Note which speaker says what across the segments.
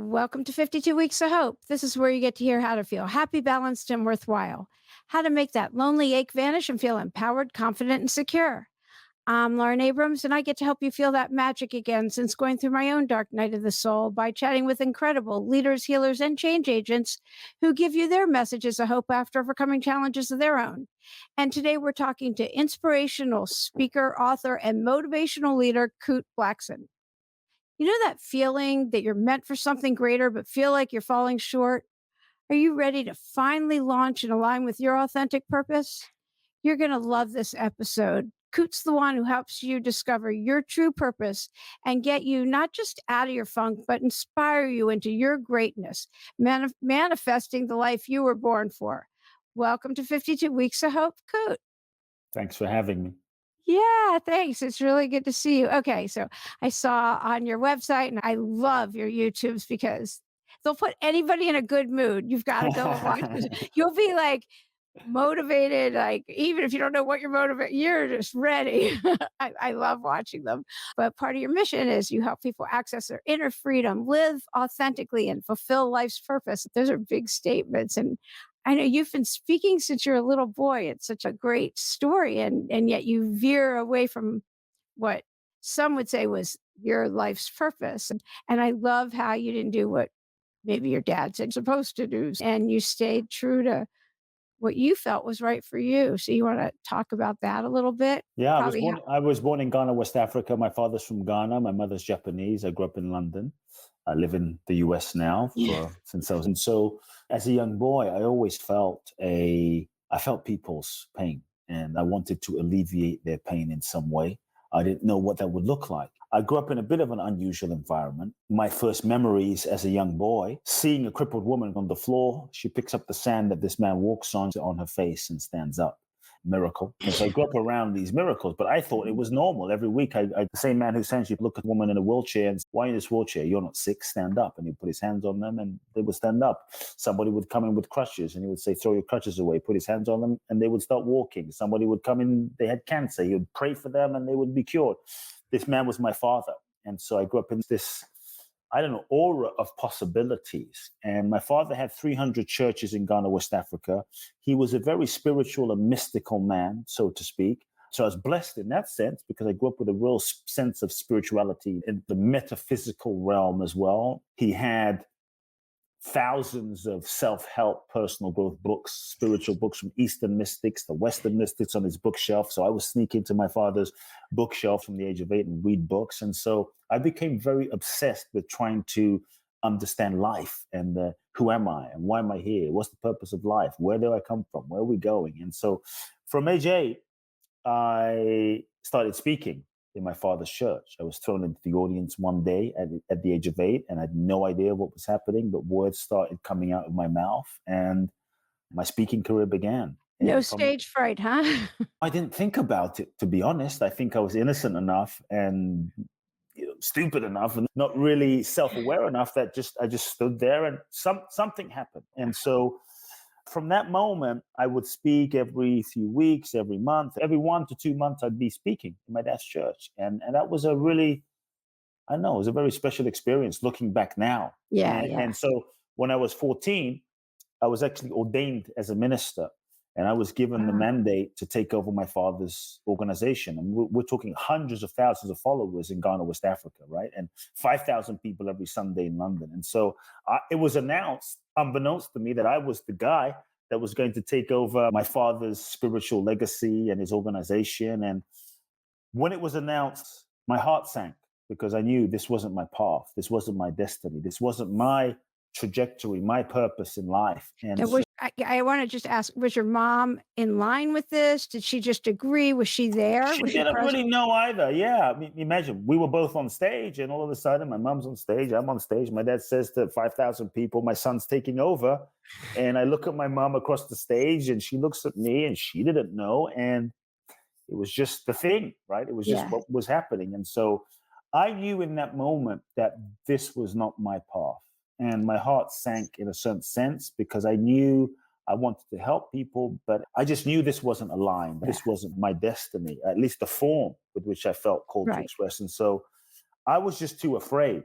Speaker 1: Welcome to 52 Weeks of Hope. This is where you get to hear how to feel happy, balanced, and worthwhile. How to make that lonely ache vanish and feel empowered, confident, and secure. I'm Lauren Abrams, and I get to help you feel that magic again since going through my own dark night of the soul by chatting with incredible leaders, healers, and change agents who give you their messages of hope after overcoming challenges of their own. And today we're talking to inspirational speaker, author, and motivational leader, Kute Blackson. You know that feeling that you're meant for something greater, but feel like you're falling short? Are you ready to finally launch and align with your authentic purpose? You're going to love this episode. Coot's the one who helps you discover your true purpose and get you not just out of your funk, but inspire you into your greatness, manifesting the life you were born for. Welcome to 52 Weeks of Hope, Coot.
Speaker 2: Thanks for having me.
Speaker 1: Yeah, thanks. It's really good to see you. Okay, so I saw on your website, and I love your YouTubes because they'll put anybody in a good mood. You've got to go and watch this. You'll be like motivated, like even if you don't know what you're motivated, you're just ready. I love watching them. But part of your mission is you help people access their inner freedom, live authentically, and fulfill life's purpose. Those are big statements. And I know you've been speaking since you're a little boy. It's such a great story. And yet you veer away from what some would say was your life's purpose. And I love how you didn't do what maybe your dad said you're supposed to do. And you stayed true to what you felt was right for you. So you want to talk about that a little bit?
Speaker 2: Yeah,
Speaker 1: Probably how.
Speaker 2: I was born in Ghana, West Africa. My father's from Ghana. My mother's Japanese. I grew up in London. I live in the US now
Speaker 1: Yeah.
Speaker 2: since I was. And so as a young boy, I always I felt people's pain and I wanted to alleviate their pain in some way. I didn't know what that would look like. I grew up in a bit of an unusual environment. My first memories as a young boy, seeing a crippled woman on the floor, she picks up the sand that this man walks on her face and stands up. Miracle. And so I grew up around these miracles, but I thought it was normal. Every week, the same man who sends you look at a woman in a wheelchair and say, why in this wheelchair? You're not sick, stand up. And he'd put his hands on them and they would stand up. Somebody would come in with crutches and he would say, throw your crutches away, put his hands on them and they would start walking. Somebody would come in, they had cancer. He would pray for them and they would be cured. This man was my father. And so I grew up in this, I don't know, aura of possibilities. And my father had 300 churches in Ghana, West Africa. He was a very spiritual and mystical man, so to speak. So I was blessed in that sense because I grew up with a real sense of spirituality in the metaphysical realm as well. He had thousands of self-help, personal growth books, spiritual books from Eastern mystics to Western mystics on his bookshelf. So I would sneak into my father's bookshelf from the age of 8 and read books. And so I became very obsessed with trying to understand life and who am I and why am I here? What's the purpose of life? Where do I come from? Where are we going? And so from age 8, I started speaking in my father's church. I was thrown into the audience one day at the age of 8, and I had no idea what was happening, but words started coming out of my mouth, and my speaking career began.
Speaker 1: No
Speaker 2: And from
Speaker 1: stage fright, huh?
Speaker 2: I didn't think about it, to be honest. I think I was innocent enough and stupid enough and not really self-aware enough that I just stood there and something happened. And so from that moment, I would speak every few weeks, every month, every 1 to 2 months, I'd be speaking in my dad's church. And that was a really, I don't know, it was a very special experience looking back now.
Speaker 1: Yeah,
Speaker 2: And
Speaker 1: yeah.
Speaker 2: so when I was 14, I was actually ordained as a minister. And I was given the
Speaker 1: Wow.
Speaker 2: mandate to take over my father's organization. And we're talking hundreds of thousands of followers in Ghana, West Africa, right? And 5,000 people every Sunday in London. And so it was announced, unbeknownst to me, that I was the guy that was going to take over my father's spiritual legacy and his organization. And when it was announced, my heart sank because I knew this wasn't my path. This wasn't my destiny. This wasn't my trajectory, my purpose in life. And
Speaker 1: And
Speaker 2: so
Speaker 1: I want to just ask, was your mom in line with this? Did she just agree? Was she there?
Speaker 2: she
Speaker 1: Was she
Speaker 2: didn't
Speaker 1: present?
Speaker 2: really know either. Yeah. I mean, imagine we were both on stage, and all of a sudden, my mom's on stage, I'm on stage. My dad says to 5,000 people, my son's taking over. And I look at my mom across the stage, and she looks at me, and she didn't know. And it was just the thing, right? It was just
Speaker 1: Yeah,
Speaker 2: what was happening. And so I knew in that moment that this was not my path. And my heart sank in a certain sense because I knew I wanted to help people, but I just knew this wasn't aligned.
Speaker 1: yeah,
Speaker 2: This wasn't my destiny, at least the form with which I felt called to
Speaker 1: right.
Speaker 2: express. And so I was just too afraid.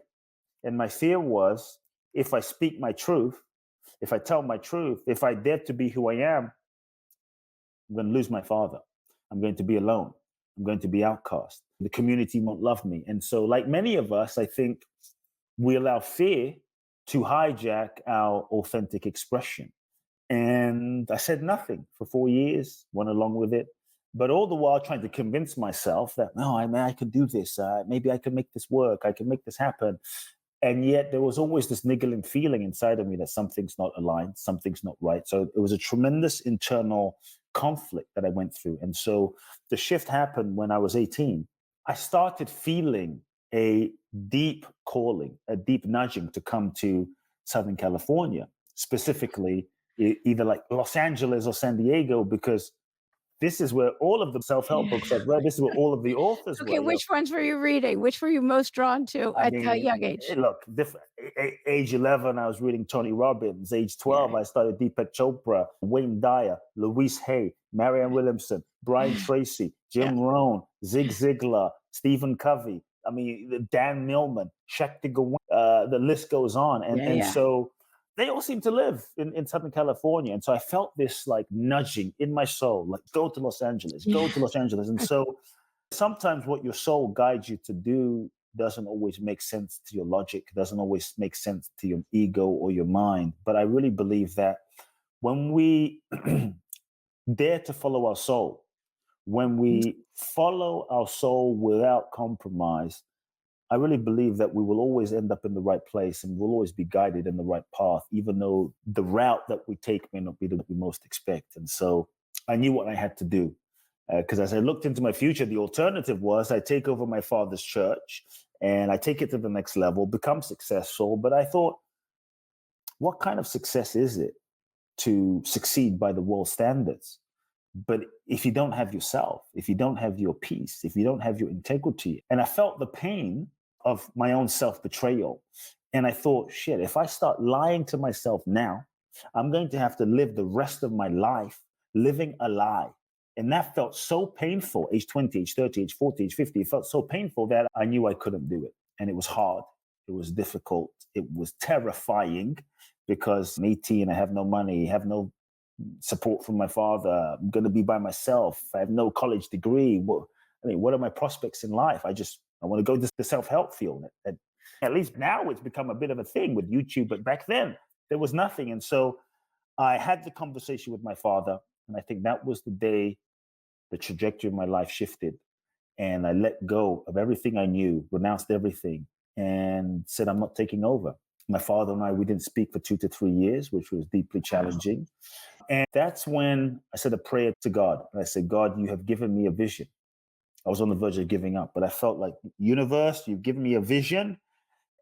Speaker 2: And my fear was if I speak my truth, if I tell my truth, if I dare to be who I am, I'm going to lose my father. I'm going to be alone. I'm going to be outcast. The community won't love me. And so, like many of us, I think we allow fear to hijack our authentic expression. And I said nothing for 4 years, went along with it. But all the while trying to convince myself that, no, I could do this. Maybe I can make this work. I can make this happen. And yet there was always this niggling feeling inside of me that something's not aligned, something's not right. So it was a tremendous internal conflict that I went through. And so the shift happened when I was 18. I started feeling a deep calling, a deep nudging to come to Southern California, specifically either like Los Angeles or San Diego, because this is where all of the self-help books I've read, this is where all of the authors
Speaker 1: Okay,
Speaker 2: were.
Speaker 1: which ones were you reading? Which were you most drawn to
Speaker 2: I
Speaker 1: at a
Speaker 2: mean,
Speaker 1: young age?
Speaker 2: look, age 11, I was reading Tony Robbins. Age
Speaker 1: Yeah.
Speaker 2: 12, I started Deepak Chopra, Wayne Dyer, Louise Hay, Marianne Williamson, Brian Tracy,
Speaker 1: Yeah.
Speaker 2: Jim Rohn, Zig Ziglar, Stephen Covey. I mean, Dan Millman, Shakti Gawain, the list goes on. And
Speaker 1: Yeah.
Speaker 2: so they all seem to live in Southern California. And so I felt this like nudging in my soul, like go to Los Angeles, go to Los Angeles. And so sometimes what your soul guides you to do doesn't always make sense to your logic, doesn't always make sense to your ego or your mind. But I really believe that when we dare to follow our soul, when we follow our soul without compromise, I really believe that we will always end up in the right place and we'll always be guided in the right path, even though the route that we take may not be the we most expect. And so I knew what I had to do. Because as I looked into my future, the alternative was I take over my father's church and I take it to the next level, become successful. But I thought, what kind of success is it to succeed by the world standards? But if you don't have yourself, if you don't have your peace, if you don't have your integrity, and I felt the pain of my own self betrayal. And I thought, shit, if I start lying to myself now, I'm going to have to live the rest of my life living a lie. And that felt so painful, age 20, age 30, age 40, age 50. It felt so painful that I knew I couldn't do it. And it was hard. It was difficult. It was terrifying because I'm 18, I have no money, I have no support from my father. I'm going to be by myself. I have no college degree. What are my prospects in life? I want to go to the self-help field. And at least now it's become a bit of a thing with YouTube, but back then there was nothing. And so I had the conversation with my father, and I think that was the day the trajectory of my life shifted. And I let go of everything I knew, renounced everything, and said, I'm not taking over. My father and I, we didn't speak for 2 to 3 years, which was deeply challenging. And that's when I said a prayer to God. And I said, God, you have given me a vision. I was on the verge of giving up, but I felt like, universe, you've given me a vision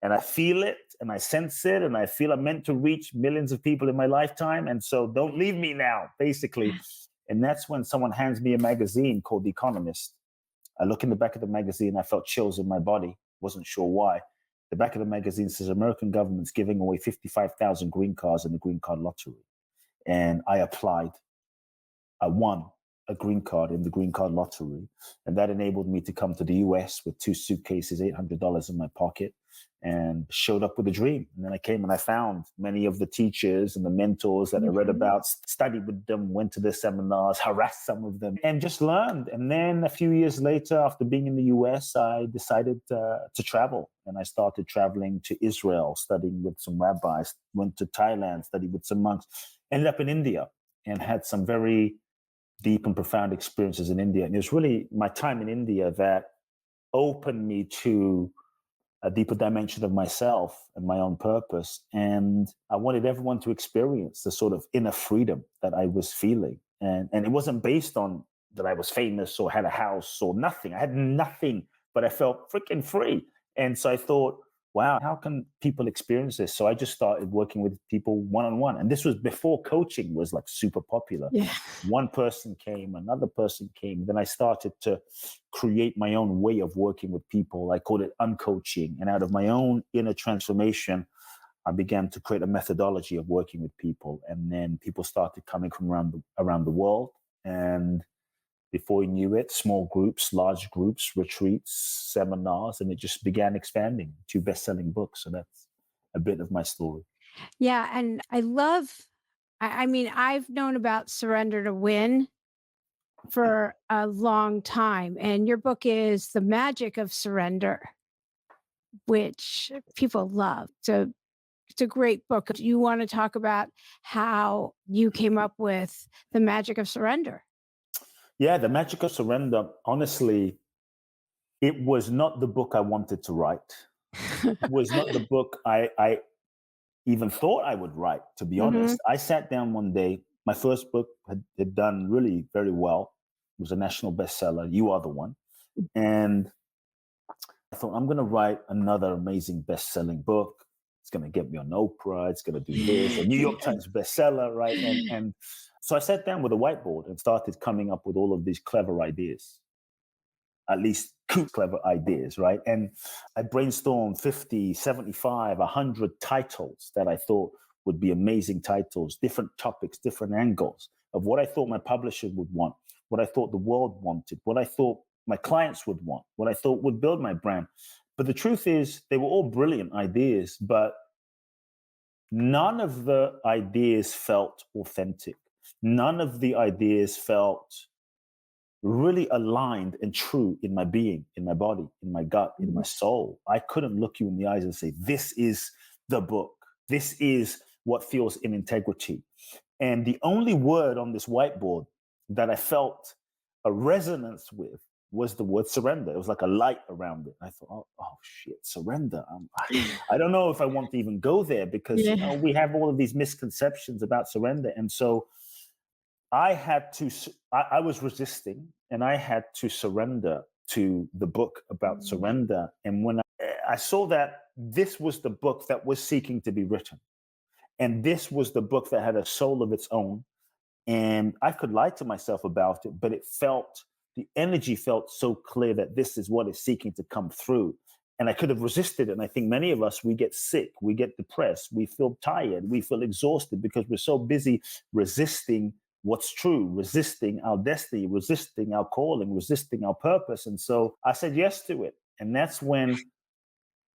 Speaker 2: and I feel it and I sense it and I feel I'm meant to reach millions of people in my lifetime. And so don't leave me now, basically. And that's when someone hands me a magazine called The Economist. I look in the back of the magazine, I felt chills in my body, wasn't sure why. The back of the magazine says American government's giving away 55,000 green cards in the green card lottery. And I applied. I won a green card in the green card lottery. And that enabled me to come to the US with 2 suitcases, $800 in my pocket, and showed up with a dream. And then I came and I found many of the teachers and the mentors that I read about, studied with them, went to their seminars, harassed some of them, and just learned. And then a few years later, after being in the US, I decided to travel. And I started traveling to Israel, studying with some rabbis, went to Thailand, studied with some monks, ended up in India and had some very deep and profound experiences in India. And it was really my time in India that opened me to a deeper dimension of myself and my own purpose. And I wanted everyone to experience the sort of inner freedom that I was feeling. And it wasn't based on that I was famous or had a house or nothing. I had nothing, but I felt freaking free. And so I thought, wow, how can people experience this? So I just started working with people one-on-one. And this was before coaching was like super popular.
Speaker 1: Yeah.
Speaker 2: One person came, another person came. Then I started to create my own way of working with people. I called it uncoaching. And out of my own inner transformation, I began to create a methodology of working with people. And then people started coming from around the world. And before you knew it, small groups, large groups, retreats, seminars, and it just began expanding. 2 best-selling books. So a bit of my story.
Speaker 1: Yeah, and I love I mean, I've known about Surrender to Win for a long time, and your book is The Magic of Surrender, which people love. So it's a great book. Do you wanna talk about how you came up with The Magic of Surrender?
Speaker 2: Yeah, The Magic of Surrender, honestly, it was not the book I wanted to write. It was not the book I even thought I would write, to be
Speaker 1: Mhm.
Speaker 2: honest. I sat down one day, my first book had done really very well. It was a national bestseller, You Are the One. And I thought, I'm going to write another amazing best-selling book. It's going to get me on Oprah. It's going to do this, a New York Times bestseller, right? And so I sat down with a whiteboard and started coming up with all of these clever ideas, at least two clever ideas, right? And I brainstormed 50, 75, 100 titles that I thought would be amazing titles, different topics, different angles of what I thought my publisher would want, what I thought the world wanted, what I thought my clients would want, what I thought would build my brand. But the truth is, they were all brilliant ideas, but none of the ideas felt authentic. None of the ideas felt really aligned and true in my being, in my body, in my gut, in my
Speaker 1: Mhm.
Speaker 2: soul. I couldn't look you in the eyes and say, this is the book. This is what feels in integrity. And the only word on this whiteboard that I felt a resonance with was the word surrender. It was like a light around it. I thought, oh shit, surrender. I don't know if I want to even go there because,
Speaker 1: Yeah.
Speaker 2: we have all of these misconceptions about surrender. And so I had to, I was resisting and I had to surrender to the book about
Speaker 1: Mm.
Speaker 2: surrender. And when I saw that this was the book that was seeking to be written, and this was the book that had a soul of its own, and I could lie to myself about it, but the energy felt so clear that this is what is seeking to come through. And I could have resisted it. And I think many of us, we get sick, we get depressed, we feel tired, we feel exhausted because we're so busy resisting what's true, resisting our destiny, resisting our calling, resisting our purpose. And so I said yes to it. And that's when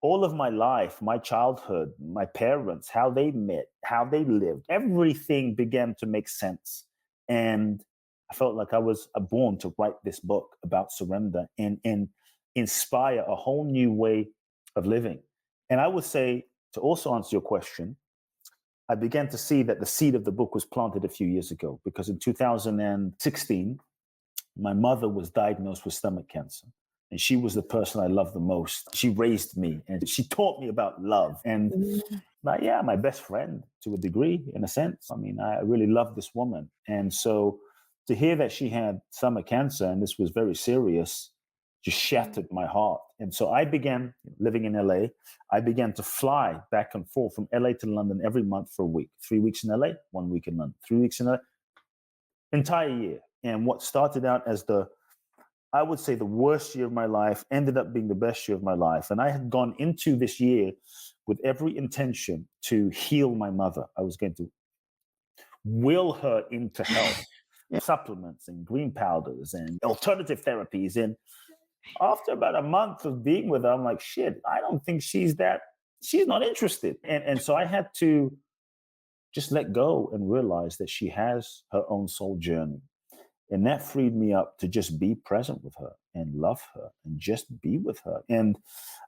Speaker 2: all of my life, my childhood, my parents, how they met, how they lived, everything began to make sense. And I felt like I was born to write this book about surrender and inspire a whole new way of living. And I would say, to also answer your question, I began to see that the seed of the book was planted a few years ago because in 2016, my mother was diagnosed with stomach cancer. And she was the person I loved the most. She raised me and she taught me about love. And
Speaker 1: Mhm.
Speaker 2: my best friend to a degree, in a sense. I mean, I really loved this woman. And so to hear that she had stomach cancer and this was very serious just shattered my heart. And so I began living in LA. I began to fly back and forth from LA to London every month for a week. 3 weeks in LA, 1 week in London, 3 weeks in LA, entire year. And what started out as I would say the worst year of my life ended up being the best year of my life. And I had gone into this year with every intention to heal my mother. I was going to will her into health,
Speaker 1: Yeah.
Speaker 2: supplements and green powders and alternative therapies. And after about a month of being with her, I'm like, shit, I don't think she's not interested. And so I had to just let go and realize that she has her own soul journey. And that freed me up to just be present with her and love her and just be with her. And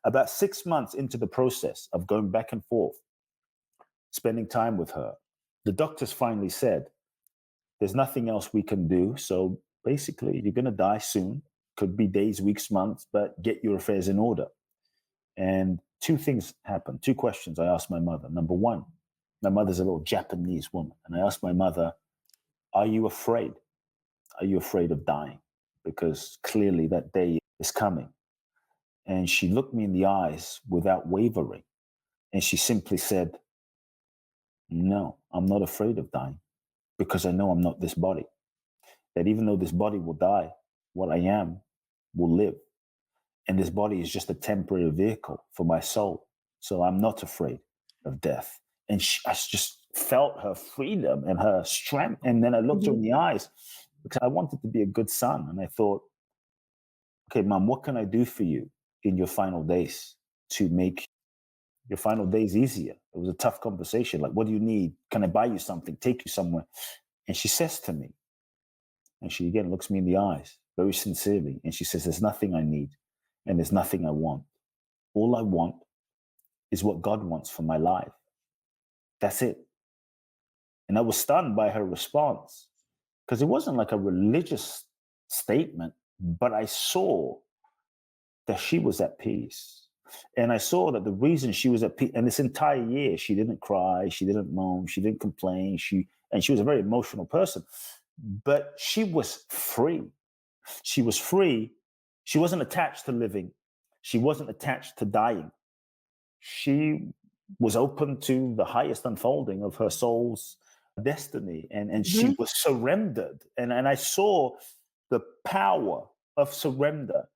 Speaker 2: about 6 months into the process of going back and forth, spending time with her, the doctors finally said, there's nothing else we can do. So basically, you're going to die soon. Could be days, weeks, months, but get your affairs in order. And two things happened. Two questions I asked my mother. Number one, my mother's a little Japanese woman. And I asked my mother, are you afraid? Are you afraid of dying? Because clearly that day is coming. And she looked me in the eyes without wavering. And she simply said, no, I'm not afraid of dying because I know I'm not this body. That even though this body will die, what I am will live. And this body is just a temporary vehicle for my soul. So I'm not afraid of death. And I just felt her freedom and her strength. And then I looked her
Speaker 1: Mhm.
Speaker 2: in the eyes because I wanted to be a good son. And I thought, okay, mom, what can I do for you in your final days to make your final days easier. It was a tough conversation. Like, what do you need? Can I buy you something? Take you somewhere? And she says to me, and she again looks me in the eyes very sincerely, and she says, there's nothing I need and there's nothing I want. All I want is what God wants for my life. That's it. And I was stunned by her response because it wasn't like a religious statement, but I saw that she was at peace. And I saw that the reason she was at peace, and this entire year, she didn't cry, she didn't moan, she didn't complain, and she was a very emotional person, but she was free. She was free. She wasn't attached to living. She wasn't attached to dying. She was open to the highest unfolding of her soul's destiny, and she
Speaker 1: Mhm.
Speaker 2: was surrendered. And I saw the power of surrender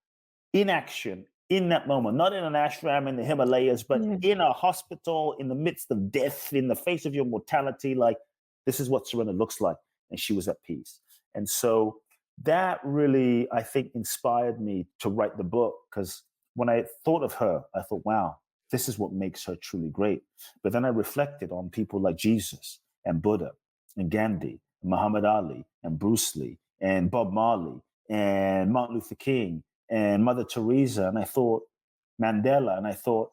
Speaker 2: in action in that moment, not in an ashram in the Himalayas, but
Speaker 1: Yeah.
Speaker 2: in a hospital in the midst of death, in the face of your mortality. Like, this is what surrender looks like. And she was at peace. And so that really, I think, inspired me to write the book because when I thought of her, I thought, wow, this is what makes her truly great. But then I reflected on people like Jesus and Buddha and Gandhi, and Muhammad Ali and Bruce Lee and Bob Marley and Martin Luther King and Mother Teresa, and I thought Mandela, and I thought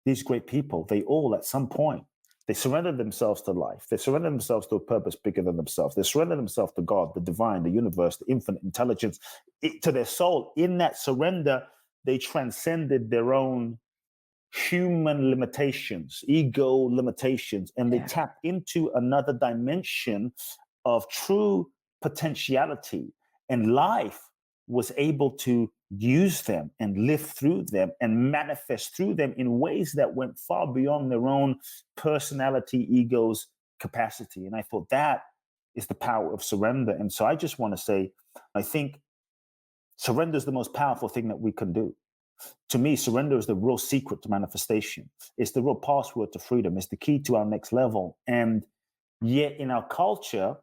Speaker 2: these great people, they all at some point, they surrendered themselves to life. They surrendered themselves to a purpose bigger than themselves. They surrendered themselves to God, the divine, the universe, the infinite intelligence, to their soul. In that surrender, they transcended their own human limitations, ego limitations, and they
Speaker 1: Yeah.
Speaker 2: tapped into another dimension of true potentiality. And life was able to use them and live through them and manifest through them in ways that went far beyond their own personality, ego's capacity. And I thought that is the power of surrender. And so I just want to say, I think surrender is the most powerful thing that we can do. To me, surrender is the real secret to manifestation. It's the real password to freedom. It's the key to our next level. And yet, in our culture,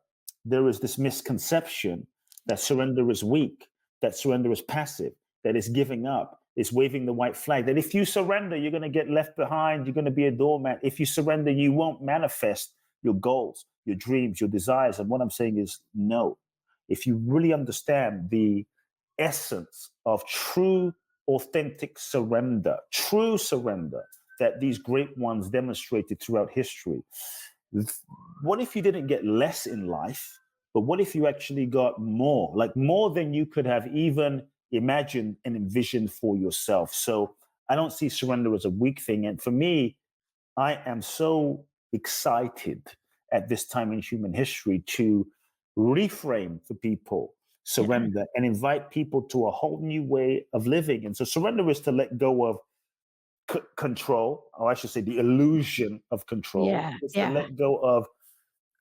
Speaker 2: there is this misconception that surrender is weak, that surrender is passive, that it's giving up, it's waving the white flag, that if you surrender, you're going to get left behind, you're going to be a doormat. If you surrender, you won't manifest your goals, your dreams, your desires. And what I'm saying is no. If you really understand the essence of true, authentic true surrender that these great ones demonstrated throughout history, what if you didn't get less in life, but what if you actually got more, like more than you could have even imagined and envisioned for yourself? So I don't see surrender as a weak thing. And for me, I am so excited at this time in human history to reframe for people
Speaker 1: Yeah.
Speaker 2: surrender and invite people to a whole new way of living. And so surrender is to let go of control, or I should say the illusion of control.
Speaker 1: Yeah.
Speaker 2: It's to
Speaker 1: Yeah.
Speaker 2: let go of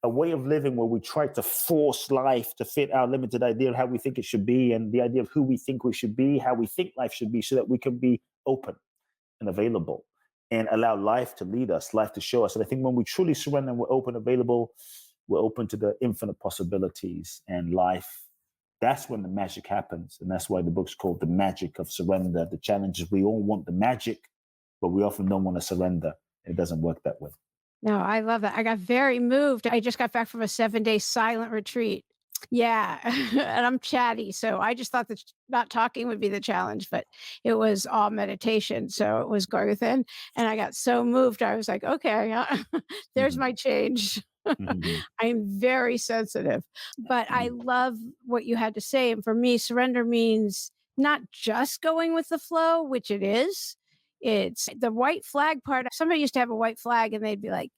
Speaker 2: a way of living where we try to force life to fit our limited idea of how we think it should be and the idea of who we think we should be, how we think life should be, so that we can be open and available and allow life to lead us, life to show us. And I think when we truly surrender and we're open, available, we're open to the infinite possibilities and life. That's when the magic happens. And that's why the book's called The Magic of Surrender. The challenge is we all want the magic, but we often don't want to surrender. It doesn't work that way.
Speaker 1: No, I love that. I got very moved. I just got back from a 7-day silent retreat. Yeah, and I'm chatty, so I just thought that not talking would be the challenge, but it was all meditation, so it was going within, and I got so moved, I was like, "Okay, there's
Speaker 2: Mhm.
Speaker 1: my change."
Speaker 2: Mhm.
Speaker 1: I'm very sensitive, but I
Speaker 2: Mhm.
Speaker 1: love what you had to say, and for me, surrender means not just going with the flow, which it is. It's the white flag part. Somebody used to have a white flag, and they'd be like,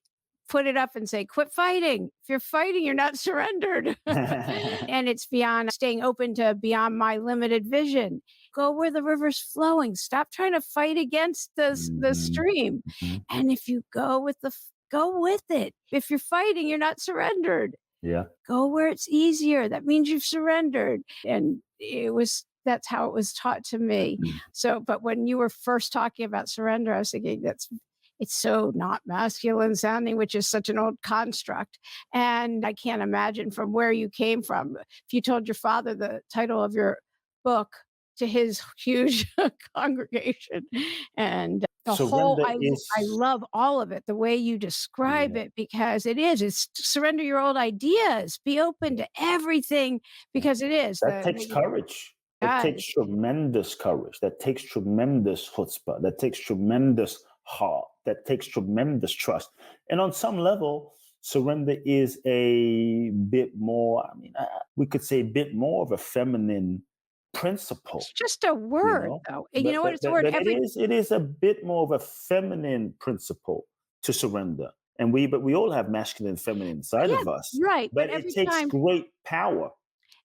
Speaker 1: put it up and say, "Quit fighting. If you're fighting, you're not surrendered." And it's beyond staying open to beyond my limited vision. Go where the river's flowing. Stop trying to fight against the
Speaker 2: Mhm.
Speaker 1: stream.
Speaker 2: Mhm.
Speaker 1: And if you go with go with it. If you're fighting, you're not surrendered.
Speaker 2: Yeah.
Speaker 1: Go where it's easier. That means you've surrendered. And that's how it was taught to me.
Speaker 2: Mhm.
Speaker 1: So, but when you were first talking about surrender, I was thinking it's so not masculine sounding, which is such an old construct. And I can't imagine from where you came from. If you told your father the title of your book to his huge congregation, and The whole
Speaker 2: Surrender
Speaker 1: I
Speaker 2: is,
Speaker 1: love all of it, the way you describe
Speaker 2: yeah,
Speaker 1: it, because it's surrender your old ideas, be open to everything,
Speaker 2: yeah.
Speaker 1: because it is
Speaker 2: That takes
Speaker 1: the
Speaker 2: courage. It takes
Speaker 1: does.
Speaker 2: tremendous courage. That takes tremendous chutzpah. That takes tremendous heart. That takes tremendous trust. And on some level, surrender is a bit more, I mean, we could say a bit more of a feminine
Speaker 1: It's
Speaker 2: principle,
Speaker 1: just a
Speaker 2: you
Speaker 1: word,
Speaker 2: know?
Speaker 1: though, and you know what? It's a word
Speaker 2: But
Speaker 1: every
Speaker 2: it is a bit more of a feminine principle to surrender. And but we all have masculine and feminine inside
Speaker 1: yeah,
Speaker 2: of us.
Speaker 1: right, but
Speaker 2: But it takes great power.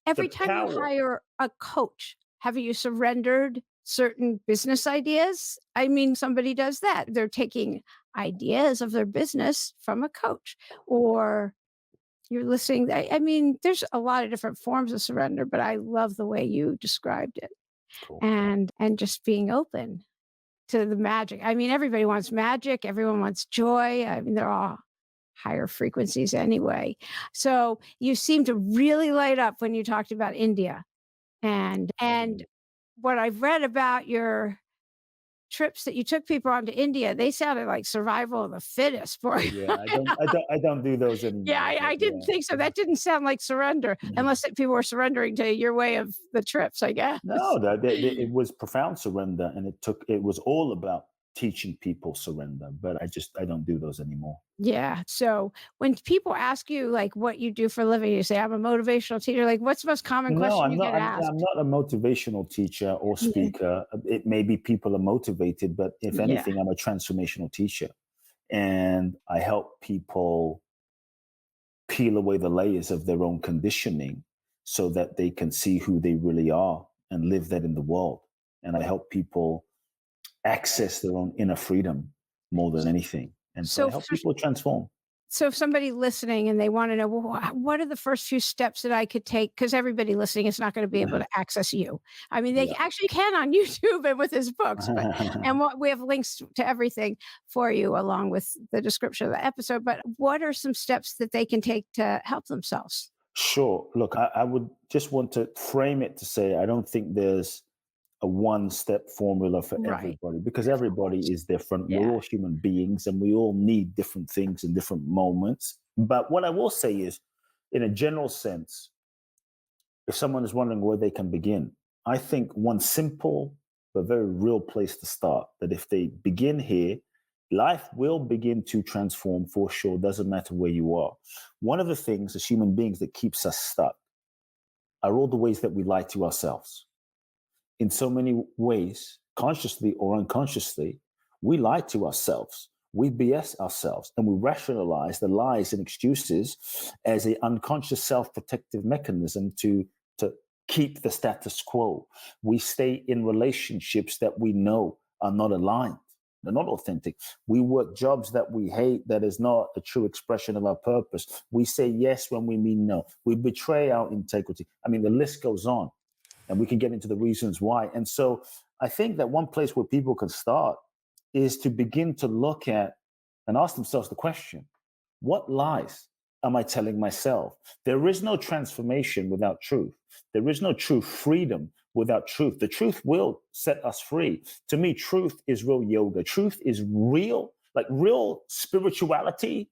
Speaker 2: The
Speaker 1: every time you
Speaker 2: power.
Speaker 1: hire a coach, have you surrendered certain business ideas? I mean, somebody does that. They're taking ideas of their business from a coach, or you're listening. I mean, there's a lot of different forms of surrender, but I love the way you described it,
Speaker 2: Cool.
Speaker 1: and just being open to the magic. I mean, everybody wants magic, everyone wants joy. I mean, they're all higher frequencies anyway. So you seem to really light up when you talked about India. And what I've read about your trips that you took people on to India, they sounded like survival of the fittest for you.
Speaker 2: Yeah, I don't do those
Speaker 1: Yeah,
Speaker 2: anymore,
Speaker 1: I
Speaker 2: but
Speaker 1: didn't think so. That didn't sound like surrender,
Speaker 2: yeah.
Speaker 1: unless people were surrendering to your way of the trips, I guess.
Speaker 2: No, it was profound surrender, and it was all about teaching people surrender, but I don't do those anymore.
Speaker 1: Yeah. So when people ask you like what you do for a living, you say, I'm a motivational teacher. Like, what's the most common
Speaker 2: No,
Speaker 1: question
Speaker 2: I'm
Speaker 1: you
Speaker 2: not.
Speaker 1: get
Speaker 2: I'm
Speaker 1: asked?
Speaker 2: not a motivational teacher or
Speaker 1: Yeah.
Speaker 2: speaker. It may be people are motivated, but if
Speaker 1: Yeah.
Speaker 2: anything, I'm a transformational teacher, and I help people peel away the layers of their own conditioning so that they can see who they really are and live that in the world. And I help people access their own inner freedom more than anything. And so I
Speaker 1: So,
Speaker 2: help
Speaker 1: for,
Speaker 2: people transform.
Speaker 1: so if somebody listening and they want to know, well, what are the first few steps that I could take? Because everybody listening is not going to be able to access you. I mean, they
Speaker 2: Yeah.
Speaker 1: actually can on YouTube and with his books, but and what we have links to everything for you along with the description of the episode. But what are some steps that they can take to help themselves?
Speaker 2: Sure. Look, I would just want to frame it to say I don't think there's a one step formula for
Speaker 1: Right.
Speaker 2: everybody because
Speaker 1: Of
Speaker 2: everybody
Speaker 1: course.
Speaker 2: is different. We're
Speaker 1: Yeah.
Speaker 2: all human beings and we all need different things in different moments. But what I will say is, in a general sense, if someone is wondering where they can begin, I think one simple but very real place to start that if they begin here, life will begin to transform for sure. Doesn't matter where you are. One of the things as human beings that keeps us stuck are all the ways that we lie to ourselves. In so many ways, consciously or unconsciously, we lie to ourselves. We BS ourselves and we rationalize the lies and excuses as an unconscious self-protective mechanism to keep the status quo. We stay in relationships that we know are not aligned. They're not authentic. We work jobs that we hate that is not a true expression of our purpose. We say yes when we mean no. We betray our integrity. I mean, the list goes on and we can get into the reasons why. And so I think that one place where people can start is to begin to look at and ask themselves the question, what lies am I telling myself? There is no transformation without truth. There is no true freedom without truth. The truth will set us free. To me, truth is real yoga. Truth is real, like real spirituality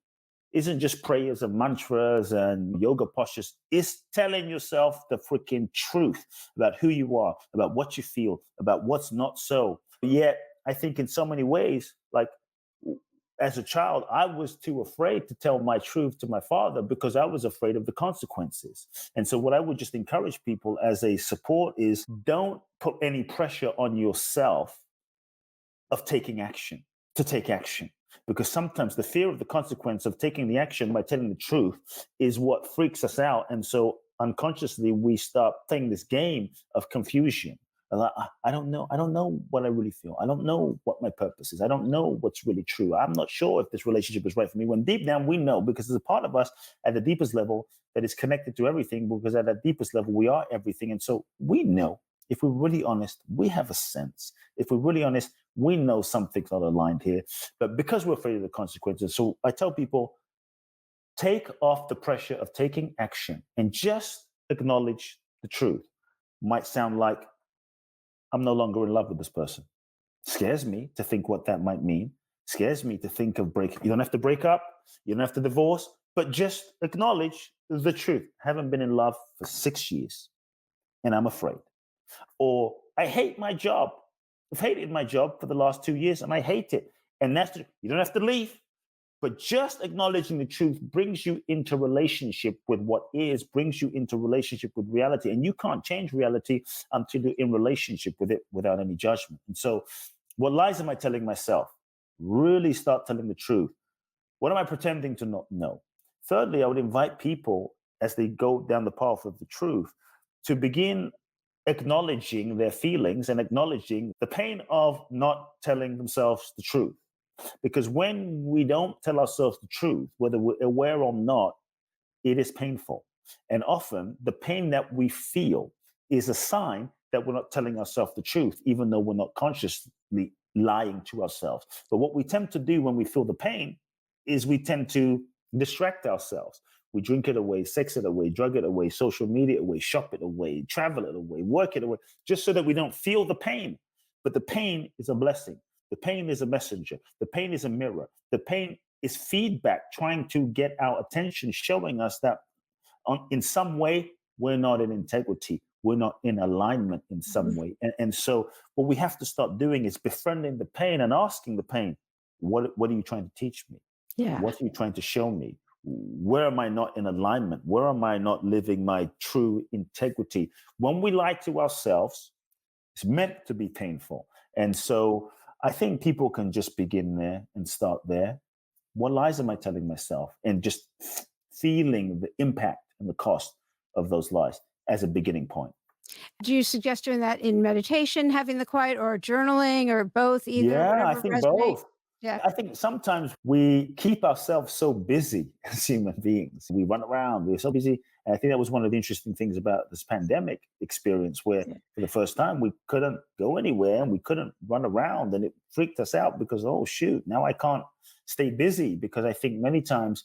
Speaker 2: isn't just prayers and mantras and yoga postures. It's telling yourself the freaking truth about who you are, about what you feel, about what's not so. Yet, I think in so many ways, like as a child, I was too afraid to tell my truth to my father because I was afraid of the consequences. And so, what I would just encourage people as a support is don't put any pressure on yourself of taking action, to take action. Because sometimes the fear of the consequence of taking the action by telling the truth is what freaks us out. And so unconsciously, we start playing this game of confusion. I don't know. I don't know what I really feel. I don't know what my purpose is. I don't know what's really true. I'm not sure if this relationship is right for me. When deep down we know, because there's a part of us at the deepest level that is connected to everything, because at that deepest level we are everything. And so we know, if we're really honest, we have a sense. If we're really honest, we know something's not aligned here. But because we're afraid of the consequences, so I tell people, take off the pressure of taking action and just acknowledge the truth. Might sound like I'm no longer in love with this person. Scares me to think what that might mean. Scares me to think of break. You don't have to break up. You don't have to divorce, but just acknowledge the truth. I haven't been in love for 6 years and I'm afraid. Or I hate my job. I've hated my job for the last 2 years and I hate it. And you don't have to leave, but just acknowledging the truth brings you into relationship with what is, brings you into relationship with reality. And you can't change reality until you're in relationship with it without any judgment. And so, what lies am I telling myself? Really start telling the truth. What am I pretending to not know? Thirdly, I would invite people as they go down the path of the truth to begin acknowledging their feelings and acknowledging the pain of not telling themselves the truth. Because when we don't tell ourselves the truth, whether we're aware or not, it is painful. And often the pain that we feel is a sign that we're not telling ourselves the truth, even though we're not consciously lying to ourselves. But what we tend to do when we feel the pain is we tend to distract ourselves. We drink it away, sex it away, drug it away, social media away, shop it away, travel it away, work it away, just so that we don't feel the pain. But the pain is a blessing. The pain is a messenger. The pain is a mirror. The pain is feedback trying to get our attention, showing us that in some way, we're not in integrity. We're not in alignment in some way. And so what we have to start doing is befriending the pain and asking the pain, what are you trying to teach me?
Speaker 1: Yeah.
Speaker 2: What are you trying to show me? Where am I not in alignment? Where am I not living my true integrity? When we lie to ourselves, it's meant to be painful. And so I think people can just begin there and start there. What lies am I telling myself? And just feeling the impact and the cost of those lies as a beginning point.
Speaker 1: Do you suggest doing that in meditation, having the quiet, or journaling, or both, either,
Speaker 2: Yeah, I
Speaker 1: whatever
Speaker 2: think
Speaker 1: resonates?
Speaker 2: both.
Speaker 1: Yeah.
Speaker 2: I think sometimes we keep ourselves so busy as human beings. We run around, we're so busy. And I think that was one of the interesting things about this pandemic experience, where
Speaker 1: Yeah.
Speaker 2: for the first time we couldn't go anywhere and we couldn't run around. And it freaked us out because, oh, shoot, now I can't stay busy. Because I think many times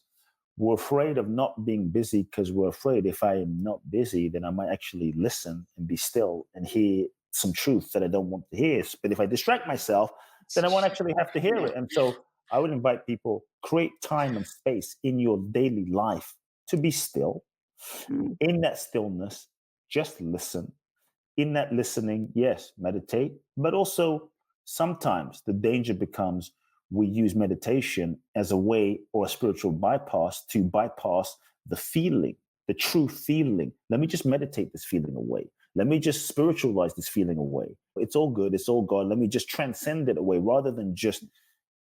Speaker 2: we're afraid of not being busy because we're afraid if I am not busy, then I might actually listen and be still and hear some truth that I don't want to hear. But if I distract myself, then I won't actually have to hear
Speaker 1: Yeah.
Speaker 2: it. And so I would invite people, create time and space in your daily life to be still.
Speaker 1: Mm.
Speaker 2: In that stillness, just listen. In that listening, yes, meditate, but also sometimes the danger becomes we use meditation as a way or a spiritual bypass to bypass the feeling, the true feeling. Let me just meditate this feeling away. Let me just spiritualize this feeling away. It's all good. It's all God. Let me just transcend it away rather than just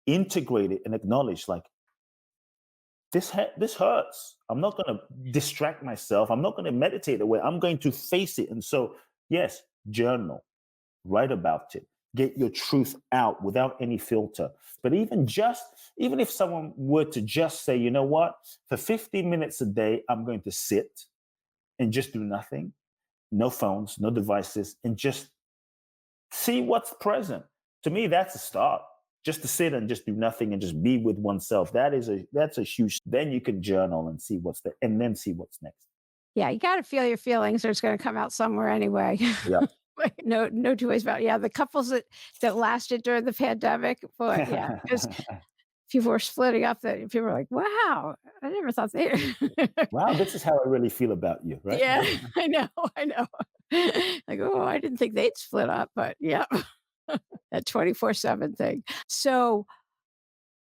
Speaker 2: integrate it and acknowledge, like, this hurts. I'm not going to distract myself. I'm not going to meditate away. I'm going to face it. And so, yes, journal, write about it, get your truth out without any filter. But even if someone were to just say, you know what, for 15 minutes a day, I'm going to sit and just do nothing, no phones, no devices, and just see what's present. To me, that's a start. Just to sit and just do nothing and just be with oneself. That's a huge. Then you can journal and see what's there, and then see what's next.
Speaker 1: Yeah, you got to feel your feelings, or it's going to come out somewhere anyway.
Speaker 2: Yeah.
Speaker 1: No two ways about it. Yeah, the couples that lasted during the pandemic, boy, yeah, because people were splitting up. That people were like, "Wow, I never thought they."
Speaker 2: Wow, this is how I really feel about you, right?
Speaker 1: Yeah, I know, I know. Like, oh, I didn't think they'd split up, but yeah, that 24/7 thing. So,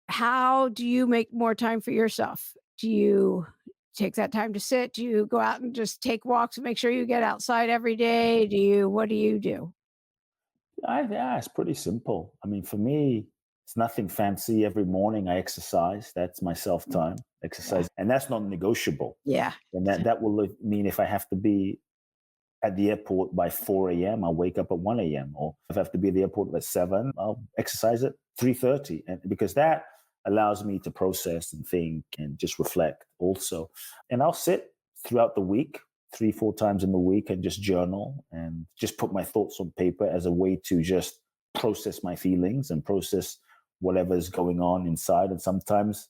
Speaker 1: how do you make more time for yourself? Do you take that time to sit? Do you go out and just take walks and make sure you get outside every day? What do you do?
Speaker 2: Yeah, it's pretty simple. I mean, for me, it's nothing fancy. Every morning I exercise. That's my self
Speaker 1: Mm.
Speaker 2: time,
Speaker 1: Yeah.
Speaker 2: exercise. And that's not negotiable.
Speaker 1: Yeah.
Speaker 2: And that will mean if I have to be at the airport by 4 a.m., I'll wake up at 1 a.m. Or if I have to be at the airport at 7, I'll exercise at 3:30. And because that allows me to process and think and just reflect also. And I'll sit throughout the week, 3, 4 times in the week, and just journal and just put my thoughts on paper as a way to just process my feelings and process whatever's going on inside. And sometimes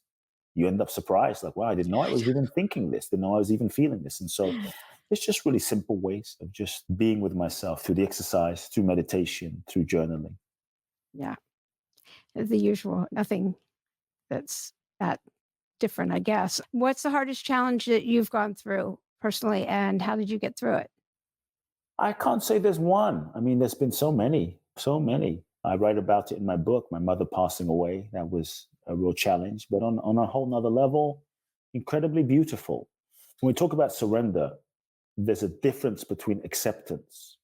Speaker 2: you end up surprised, like, wow, I didn't know I was even thinking this, didn't know I was even feeling this. And so it's just really simple ways of just being with myself through the exercise, through meditation, through journaling.
Speaker 1: Yeah. The usual, nothing that's that different, I guess. What's the hardest challenge that you've gone through personally, and how did you get through it?
Speaker 2: I can't say there's one. I mean, there's been so many, so many. I write about it in my book, my mother passing away. That was a real challenge, but on a whole nother level, incredibly beautiful. When we talk about surrender, there's a difference between acceptance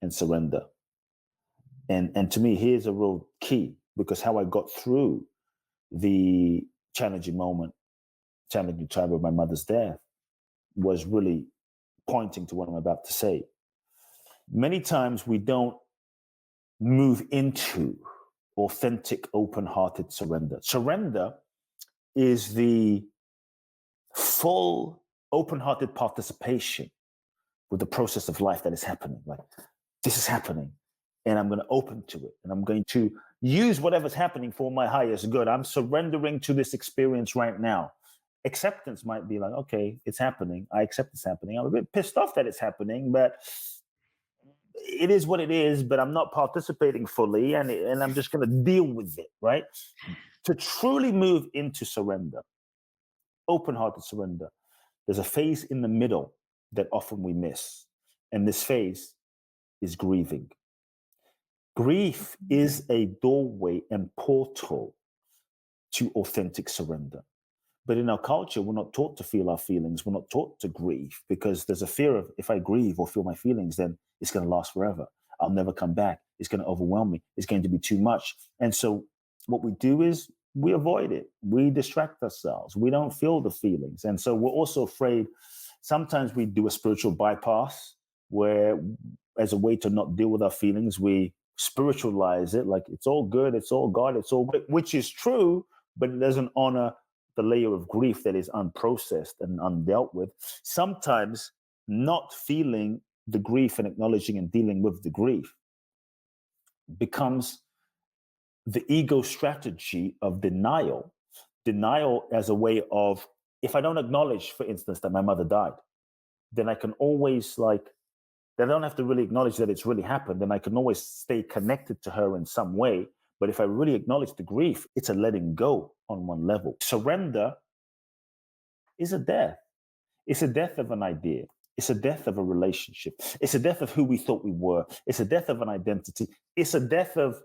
Speaker 2: and surrender. And to me, here's a real key, because how I got through the challenging moment, challenging time of my mother's death, was really pointing to what I'm about to say. Many times we don't move into authentic, open hearted surrender. Surrender is the full, open hearted participation with the process of life that is happening. Like, this is happening, and I'm going to open to it, and I'm going to use whatever's happening for my highest good. I'm surrendering to this experience right now. Acceptance might be like, okay, it's happening. I accept it's happening. I'm a bit pissed off that it's happening, but it is what it is, but I'm not participating fully, and I'm just going to deal with it, right? To truly move into surrender, open hearted surrender, there's a phase in the middle that often we miss. And this phase is grieving. Grief is a doorway and portal to authentic surrender. But in our culture, we're not taught to feel our feelings. We're not taught to grieve, because there's a fear of, if I grieve or feel my feelings, then it's going to last forever. I'll never come back. It's going to overwhelm me. It's going to be too much. And so what we do is we avoid it. We distract ourselves. We don't feel the feelings. And so we're also afraid. Sometimes we do a spiritual bypass where, as a way to not deal with our feelings, we spiritualize it, like it's all good, it's all God, it's all good, which is true, but it doesn't honor the layer of grief that is unprocessed and undealt with. Sometimes not feeling the grief and acknowledging and dealing with the grief becomes the ego strategy of denial. Denial as a way of, if I don't acknowledge, for instance, that my mother died, then I can always, like, I don't have to really acknowledge that it's really happened, and I can always stay connected to her in some way. But if I really acknowledge the grief, it's a letting go on one level. Surrender is a death. It's a death of an idea. It's a death of a relationship. It's a death of who we thought we were. It's a death of an identity. It's a death of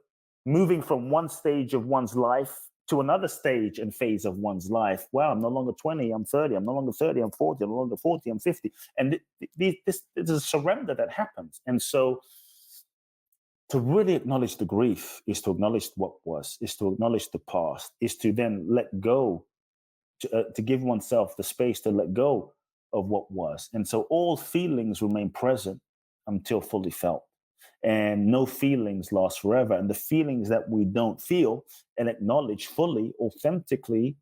Speaker 2: moving from one stage of one's life to another stage and phase of one's life. Wow, I'm no longer 20, I'm 30. I'm no longer 30, I'm 40. I'm no longer 40, I'm 50. And this is a surrender that happens. And so to really acknowledge the grief is to acknowledge what was, is to acknowledge the past, is to then let go, to give oneself the space to let go of what was. And so all feelings remain present until fully felt. And no feelings last forever. And the feelings that we don't feel and acknowledge fully, authentically,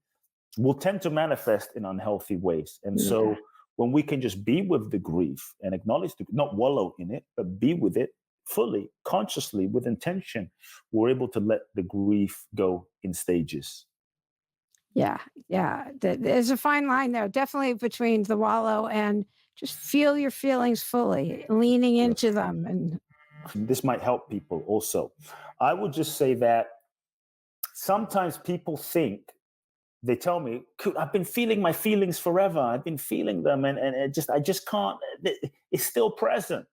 Speaker 2: will tend to manifest in unhealthy ways. And so when we can just be with the grief and acknowledge, not wallow in it, but be with it fully, consciously, with intention, we're able to let the grief go in stages.
Speaker 1: Yeah, yeah. There's a fine line there, definitely between the wallow and just feel your feelings fully, leaning into
Speaker 2: Yes.
Speaker 1: them. And
Speaker 2: This might help people also. I would just say that sometimes people think, they tell me, I've been feeling my feelings forever. I've been feeling them, and I just can't, it's still present.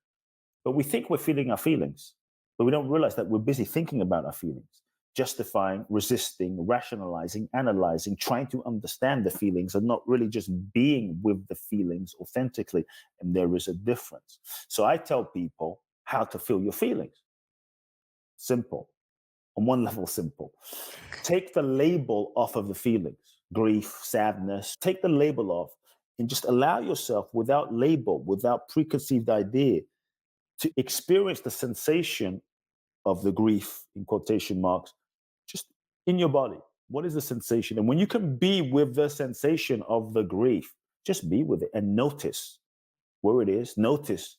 Speaker 2: But we think we're feeling our feelings, but we don't realize that we're busy thinking about our feelings, justifying, resisting, rationalizing, analyzing, trying to understand the feelings, and not really just being with the feelings authentically. And there is a difference. So I tell people how to feel your feelings. Simple. On one level, simple. Take the label off of the feelings, grief, sadness. Take the label off and just allow yourself, without label, without preconceived idea, to experience the sensation of the grief, in quotation marks, just in your body. What is the sensation? And when you can be with the sensation of the grief, just be with it and notice where it is. Notice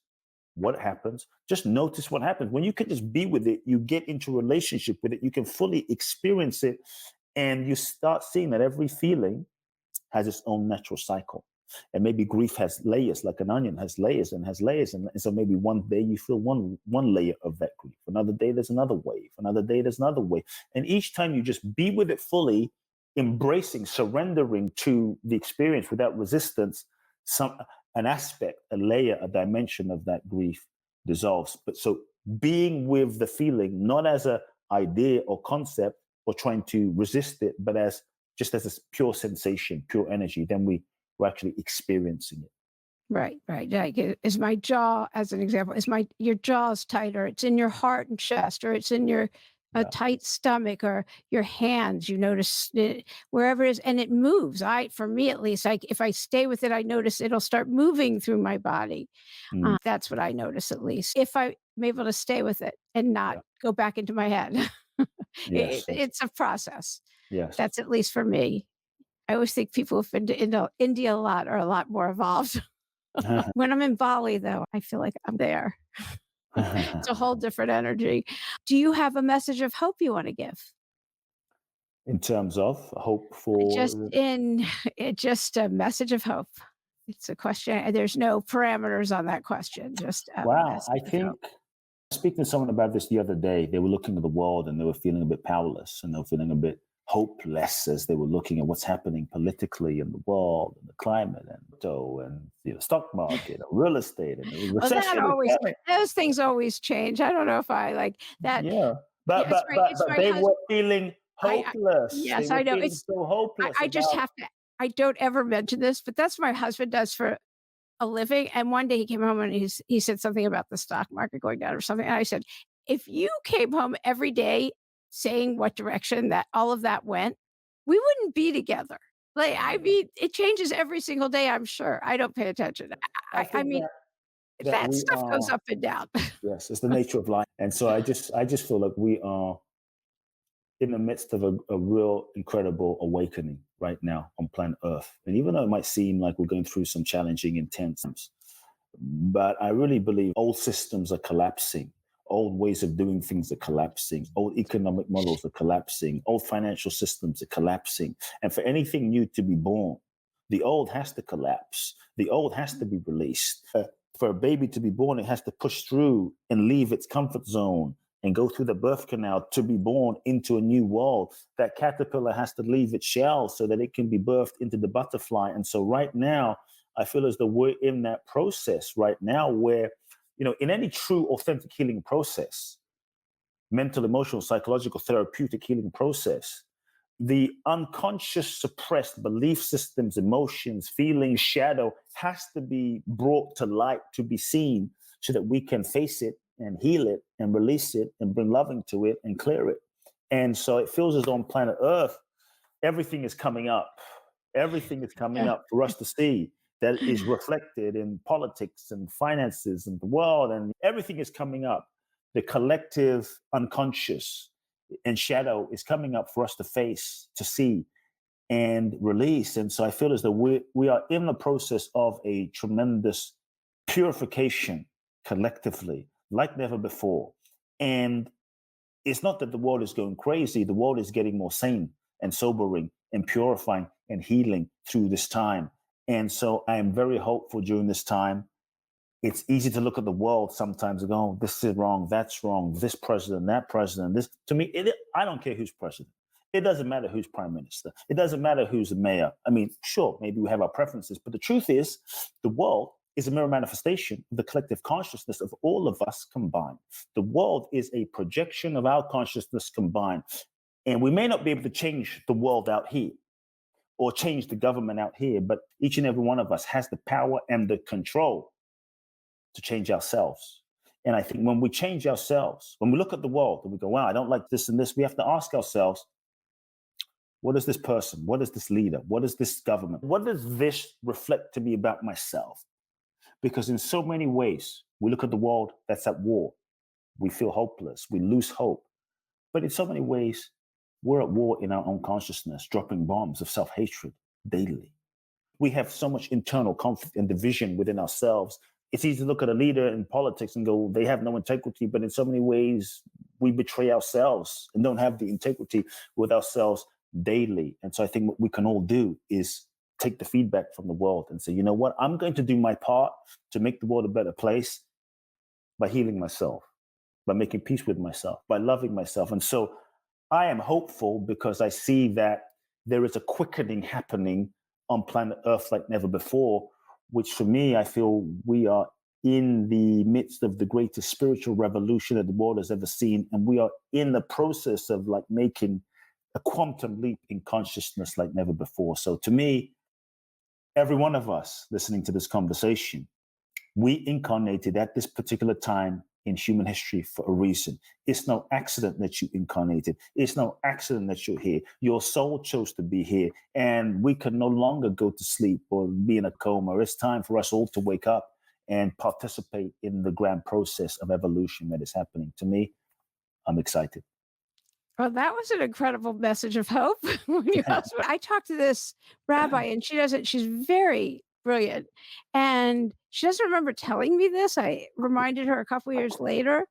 Speaker 2: what happens. Just notice what happens. When you can just be with it, you get into a relationship with it, you can fully experience it, and you start seeing that every feeling has its own natural cycle. And maybe grief has layers, like an onion has layers and has layers. And so maybe one day you feel one layer of that grief. Another day there's another wave. Another day there's another wave. And each time you just be with it fully, embracing, surrendering to the experience without resistance, an aspect, a layer, a dimension of that grief dissolves. But so being with the feeling, not as a idea or concept or trying to resist it, but as just as a pure sensation, pure energy, then we're actually experiencing it.
Speaker 1: Right, right. Like, is my jaw, as an example, is your jaw's tighter? It's in your heart and chest, or it's in your a
Speaker 2: Yeah.
Speaker 1: tight stomach, or your hands. You notice it, wherever it is, and it moves. For me at least, like if I stay with it, I notice it'll start moving through my body.
Speaker 2: Mm.
Speaker 1: That's what I notice, at least if I'm able to stay with it and not
Speaker 2: Yeah.
Speaker 1: go back into my head.
Speaker 2: Yes. Yes.
Speaker 1: It's a process.
Speaker 2: Yes.
Speaker 1: That's at least for me. I always think people who've been to India a lot are a lot more evolved. When I'm in Bali, though, I feel like I'm there. It's a whole different energy. Do you have a message of hope you want to give?
Speaker 2: In terms of hope
Speaker 1: Just
Speaker 2: for,
Speaker 1: in just a message of hope. It's a question. There's no parameters on that question. Just a
Speaker 2: wow, I
Speaker 1: message of
Speaker 2: think
Speaker 1: hope.
Speaker 2: speaking to someone about this the other day, they were looking at the world and they were feeling a bit powerless and they were feeling a bit hopeless as they were looking at what's happening politically in the world and the climate and the stock market, and real estate, and the
Speaker 1: Well, that
Speaker 2: recession is
Speaker 1: always
Speaker 2: coming.
Speaker 1: those things always change. I don't know if I like that.
Speaker 2: Yeah,
Speaker 1: Yeah, it's
Speaker 2: but
Speaker 1: my
Speaker 2: they
Speaker 1: husband.
Speaker 2: were feeling
Speaker 1: I
Speaker 2: hopeless. They
Speaker 1: yes,
Speaker 2: were
Speaker 1: I know.
Speaker 2: feeling so hopeless
Speaker 1: I just
Speaker 2: about.
Speaker 1: have to. I don't ever mention this, but that's what my husband does for a living. And one day he came home and he said something about the stock market going down or something. And I said, if you came home every day saying what direction that all of that went, we wouldn't be together. Like, I
Speaker 2: Yeah.
Speaker 1: mean, it changes every single day, I'm sure. I don't pay attention.
Speaker 2: I
Speaker 1: I
Speaker 2: think
Speaker 1: mean,
Speaker 2: that
Speaker 1: that
Speaker 2: we
Speaker 1: stuff goes
Speaker 2: are.
Speaker 1: up and down.
Speaker 2: Yes, it's the nature of life, and so I just feel like we are in the midst of a real incredible awakening right now on planet Earth. And even though it might seem like we're going through some challenging, intense times, but I really believe old systems are collapsing. Old ways of doing things are collapsing. Old economic models are collapsing. Old financial systems are collapsing. And for anything new to be born, the old has to collapse. The old has to be released. For a baby to be born, it has to push through and leave its comfort zone and go through the birth canal to be born into a new world. That caterpillar has to leave its shell so that it can be birthed into the butterfly. And so right now, I feel as though we're in that process right now where, in any true, authentic healing process, mental, emotional, psychological, therapeutic healing process, the unconscious, suppressed belief systems, emotions, feelings, shadow has to be brought to light to be seen so that we can face it and heal it and release it and bring loving to it and clear it. And so it feels as though on planet Earth, everything is coming up. Everything is coming
Speaker 1: Yeah.
Speaker 2: up for us to see that is reflected in politics and finances and the world, and everything is coming up. The collective unconscious and shadow is coming up for us to face, to see, and release. And so I feel as though we are in the process of a tremendous purification collectively, like never before. And it's not that the world is going crazy, the world is getting more sane and sobering and purifying and healing through this time. And so I am very hopeful during this time. It's easy to look at the world sometimes and go, oh, this is wrong, that's wrong, this president, that president. This to me, I don't care who's president. It doesn't matter who's prime minister. It doesn't matter who's the mayor. I mean, sure, maybe we have our preferences, but the truth is, the world is a mirror manifestation of the collective consciousness of all of us combined. The world is a projection of our consciousness combined. And we may not be able to change the world out here or change the government out here, but each and every one of us has the power and the control to change ourselves. And I think when we change ourselves, when we look at the world and we go, wow, I don't like this and this, we have to ask ourselves, what is this person? What is this leader? What is this government? What does this reflect to me about myself? Because in so many ways, we look at the world that's at war. We feel hopeless. We lose hope. But in so many ways, we're at war in our own consciousness, dropping bombs of self-hatred daily. We have so much internal conflict and division within ourselves. It's easy to look at a leader in politics and go, they have no integrity. But in so many ways, we betray ourselves and don't have the integrity with ourselves daily. And so I think what we can all do is take the feedback from the world and say, you know what, I'm going to do my part to make the world a better place by healing myself, by making peace with myself, by loving myself. And so I am hopeful because I see that there is a quickening happening on planet Earth like never before, which for me, I feel we are in the midst of the greatest spiritual revolution that the world has ever seen. And we are in the process of like making a quantum leap in consciousness like never before. So to me, every one of us listening to this conversation, we incarnated at this particular time in human history for a reason. It's no accident that you incarnated. It's no accident that you're here. Your soul chose to be here, and we can no longer go to sleep or be in a coma. It's time for us all to wake up and participate in the grand process of evolution that is happening. To me, I'm excited.
Speaker 1: Well, that was an incredible message of hope. When you asked me. I talked to this rabbi, and she's very brilliant. And she doesn't remember telling me this. I reminded her a couple years later.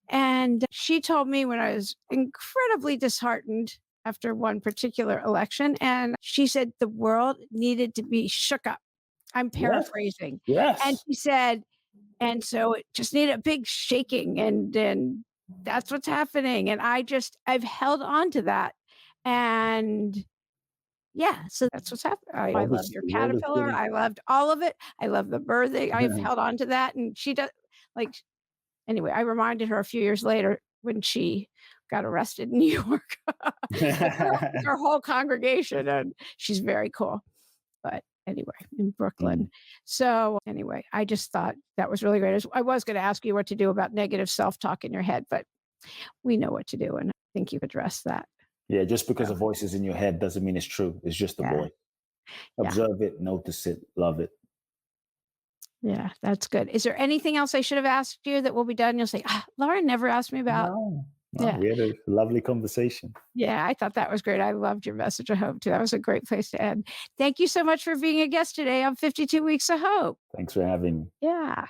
Speaker 1: And she told me when I was incredibly disheartened after one particular election. And she said the world needed to be shook up. I'm
Speaker 2: Yes,
Speaker 1: paraphrasing. And
Speaker 2: yes.
Speaker 1: she said, and so it just needed a big shaking, and that's what's happening, and I've held on to that, and yeah, so that's what's happening. I love your
Speaker 2: The world is
Speaker 1: caterpillar,
Speaker 2: getting.
Speaker 1: I loved all of it, I love the birthing, I've held on to that, and she does like, anyway, I reminded her a few years later when she got arrested in New York with her whole congregation, and she's very cool. But anyway, in Brooklyn.
Speaker 2: Mm.
Speaker 1: So anyway, I just thought that was really great. I was going to ask you what to do about negative self-talk in your head, but we know what to do, and I think you've addressed that.
Speaker 2: Yeah, just because
Speaker 1: So,
Speaker 2: a voice is in your head doesn't mean it's true. It's just a
Speaker 1: yeah,
Speaker 2: voice.
Speaker 1: yeah,
Speaker 2: Observe it, notice it, love it.
Speaker 1: yeah, that's good. Is there anything else I should have asked you that will be done? You'll say, Lauren never asked me about.
Speaker 2: No, no,
Speaker 1: Yeah,
Speaker 2: we had a lovely conversation.
Speaker 1: yeah, I thought that was great. I loved your message of hope too. That was a great place to end. Thank you so much for being a guest today on 52 Weeks of Hope.
Speaker 2: Thanks for having me.
Speaker 1: Yeah.